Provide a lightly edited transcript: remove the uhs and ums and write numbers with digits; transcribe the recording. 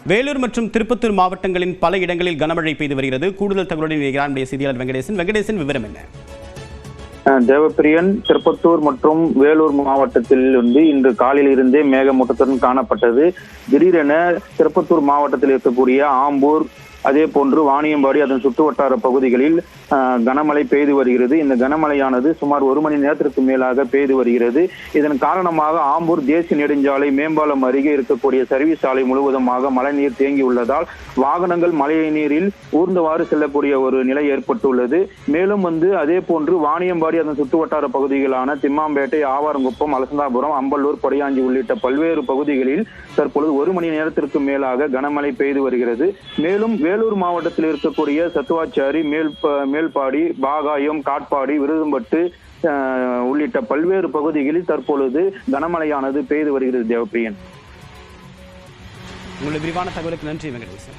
வேலூர் மற்றும் திருப்பத்தூர் மாவட்டங்களின் பல இடங்களில் கனமழை பெய்து வருகிறது. கூடுதல் தகவலுடன் நம்முடைய செய்தியாளர் வெங்கடேசன், விவரம் என்ன? தேவப்பிரியன், திருப்பத்தூர் மற்றும் வேலூர் மாவட்டத்தில் இன்று காலையில் இருந்தே மேகமூட்டத்துடன் காணப்பட்டது. திடீரென திருப்பத்தூர் மாவட்டத்தில் இருக்கக்கூடிய ஆம்பூர், அதே போன்று வாணியம்பாடி, அதன் சுற்று வட்டார பகுதிகளில் கனமழை பெய்து வருகிறது. இந்த கனமழையானது சுமார் 1 மணி நேரத்திற்கு மேலாக பெய்து வருகிறது. இதன் காரணமாக ஆம்பூர் தேசிய நெடுஞ்சாலை மேம்பாலம் அருகே இருக்கக்கூடிய சர்வீஸ் சாலை முழுவதுமாக மழைநீர் தேங்கி உள்ளதால் வாகனங்கள் மழை நீரில் ஊர்ந்தவாறு செல்லக்கூடிய ஒரு நிலை ஏற்பட்டுள்ளது. மேலும் அதே போன்று வாணியம்பாடி, அதன் சுற்று வட்டார பகுதிகளான திம்மாம்பேட்டை, ஆவாரங்குப்பம், அலசந்தாபுரம், அம்பலூர், கொடையாஞ்சி உள்ளிட்ட பல்வேறு பகுதிகளில் தற்பொழுது 1 மணி நேரத்திற்கு மேலாக கனமழை பெய்து வருகிறது. மேலும் வேலூர் மாவட்டத்தில் இருக்கக்கூடிய சத்துவாச்சாரி, மேல்பாடி, பாகாயம், காட்பாடி, விருதும்பட்டு உள்ளிட்ட பல்வேறு பகுதிகளில் தற்பொழுது கனமழையானது பெய்து வருகிறது. தேவப்பிரியன், உங்களுடைய விரிவான தகவலுக்கு நன்றி வெங்கடேசன்.